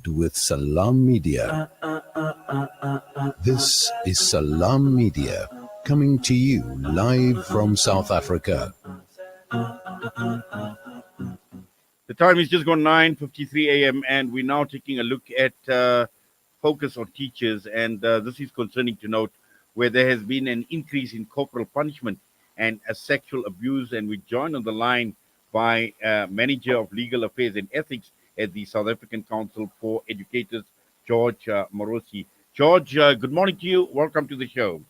with Salam Media. This is Salam Media coming to you live from South Africa. The time is just gone 9:53 a.m. and we're now taking a look at focus on teachers, and this is concerning to note where there has been an increase in corporal punishment and sexual abuse, and we're joined on the line by Manager of Legal Affairs and Ethics at the South African Council for Educators, George Morosi. George, good morning to you. Welcome to the show.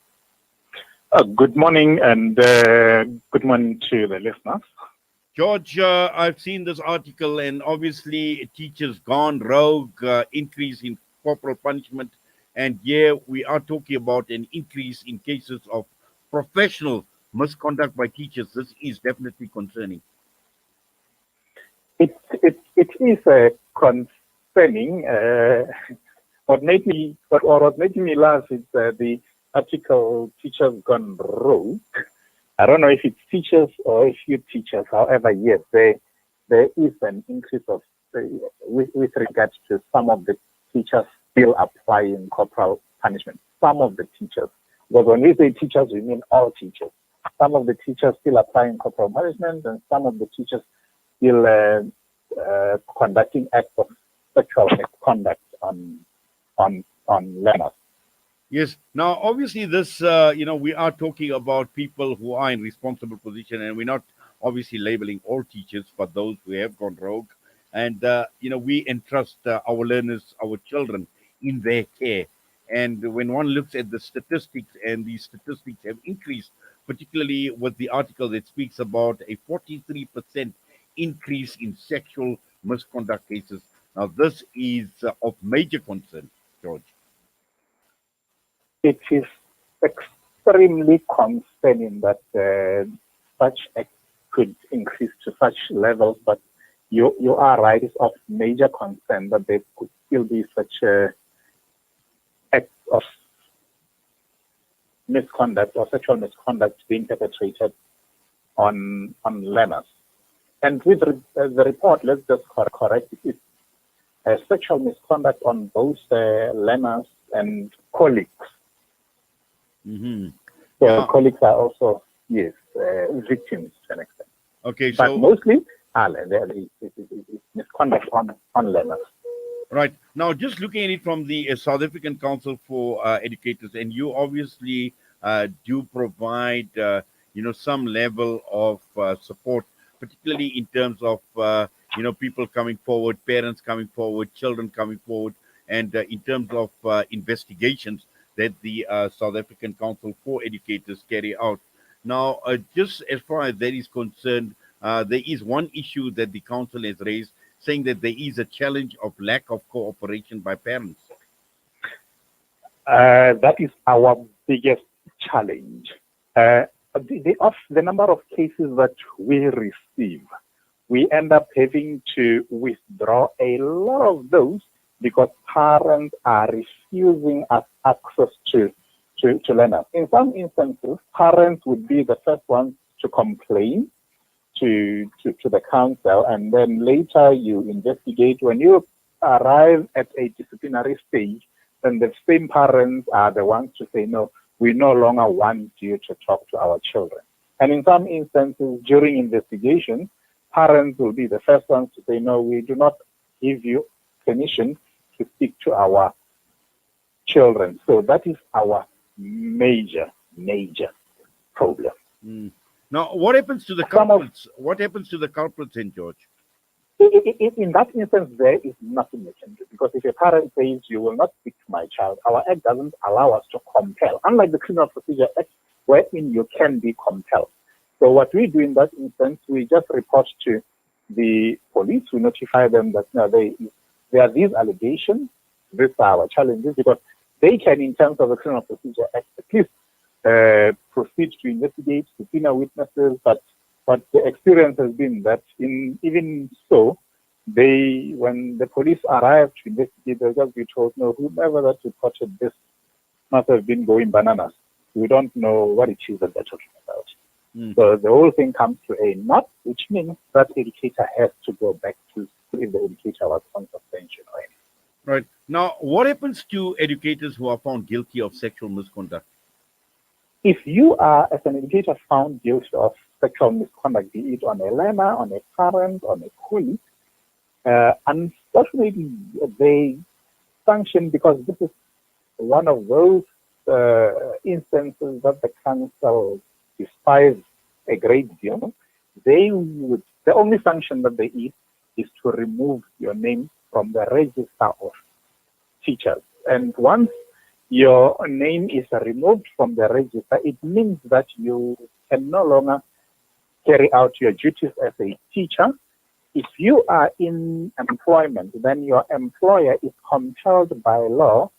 Good morning, and good morning to the listeners. George, I've seen this article, and obviously teachers gone rogue, increase in corporal punishment, and here we are talking about an increase in cases of professional misconduct by teachers. This is definitely concerning. It is concerning. What made me laugh is the article "Teachers Gone Rogue." I don't know if it's teachers or a few teachers. However, yes, there is an increase of with regards to some of the teachers still applying corporal punishment. Some of the teachers, because when we say teachers, we mean all teachers. Some of the teachers still applying corporal punishment, and some of the teachers still conducting acts of sexual misconduct on learners. Yes. Now, obviously, this, we are talking about people who are in responsible position, and we're not obviously labeling all teachers, but those who have gone rogue. And, we entrust our learners, our children, in their care. And when one looks at the statistics, and these statistics have increased, particularly with the article that speaks about a 43% increase in sexual misconduct cases. Now, this is of major concern, George. It is extremely concerning that such acts could increase to such levels, but you are right, it's of major concern that there could still be such acts of misconduct or sexual misconduct being perpetrated on learners. And with the report, let's just correct it. It's sexual misconduct on both learners and colleagues. Mm-hmm. So colleagues are also, yes, victims to an extent. Okay, but mostly it's misconduct on learners. Right. Now, just looking at it from the South African Council for Educators, and you obviously do provide, some level of support, particularly in terms of, people coming forward, parents coming forward, children coming forward, and in terms of investigations that the South African Council for Educators carry out. Now, just as far as that is concerned, there is one issue that the council has raised, saying that there is a challenge of lack of cooperation by parents. That is our biggest challenge. The number of cases that we receive, we end up having to withdraw a lot of those because parents are refusing us access to learners. In some instances, parents would be the first ones to complain to the council, and then later you investigate. When you arrive at a disciplinary stage, then the same parents are the ones to say, no, we no longer want you to talk to our children. And in some instances, during investigation, parents will be the first ones to say, no, we do not give you permission to speak to our children. So that is our major problem. Now, what happens to the culprits? What happens to the culprits, in George? In that instance, there is nothing you can do, because if a parent says you will not speak to my child, our act doesn't allow us to compel, unlike the Criminal Procedure Act, wherein you can be compelled. So what we do in that instance, we just report to the police. We notify them that there are these allegations, these are our challenges, because they can, in terms of the Criminal Procedure Act, at least proceed to investigate, subpoena witnesses, but the experience has been that even so, when the police arrive to investigate, they'll just be told, no, whoever that reported this must have been going bananas. We don't know what it is that they're talking about. So the whole thing comes to a knot, which means that educator has to go back to if the educator was on suspension or anything. Right. Now, what happens to educators who are found guilty of sexual misconduct? If you are, as an educator, found guilty of sexual misconduct, be it on a learner, on a parent, on a colleague, unfortunately, they sanction, because this is one of those instances that the council despise a great deal. The only sanction that they is to remove your name from the register of teachers. And once your name is removed from the register, it means that you can no longer carry out your duties as a teacher. If you are in employment, then your employer is compelled by law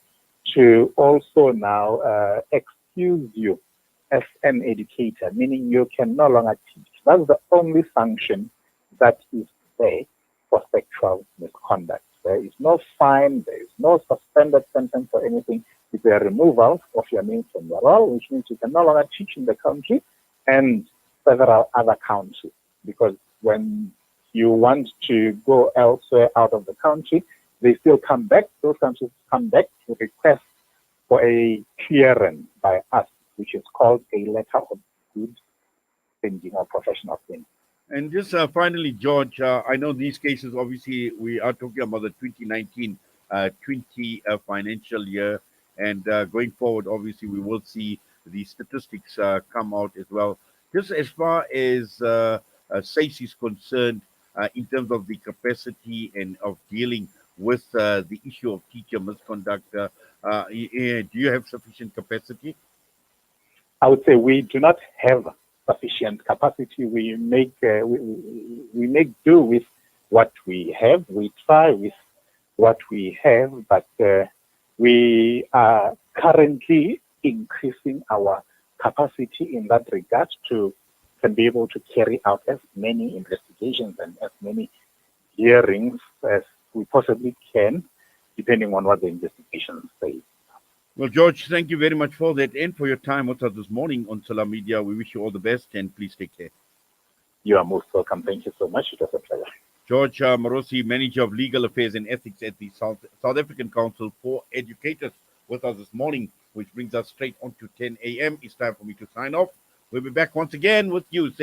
to also now excuse you as an educator, meaning you can no longer teach. That's the only sanction that is there for sexual misconduct. There is no fine, there is no suspended sentence or anything. It's a removal of your name from the role, which means you can no longer teach in the country and several other countries. Because when you want to go elsewhere out of the country, they still come back, those countries come back to request for a clearance by us, which is called a letter of good standing or professional standing. And just finally, George, I know these cases, obviously, we are talking about the 2019 20 financial year. And going forward, obviously, we will see the statistics come out as well. Just as far as SACE is concerned, in terms of the capacity and of dealing with the issue of teacher misconduct, do you have sufficient capacity? I would say we do not have sufficient capacity. We make do with what we have. We try with what we have, but we are currently increasing our capacity in that regard to can be able to carry out as many investigations and as many hearings as we possibly can, depending on what the investigations say. Well, George, thank you very much for that and for your time with us this morning on Salam Media. We wish you all the best and please take care. You are most welcome. Thank you so much. It was a pleasure. George Marosi, Manager of Legal Affairs and Ethics at the South African Council for Educators, with us this morning, which brings us straight on to 10 a.m. It's time for me to sign off. We'll be back once again with you.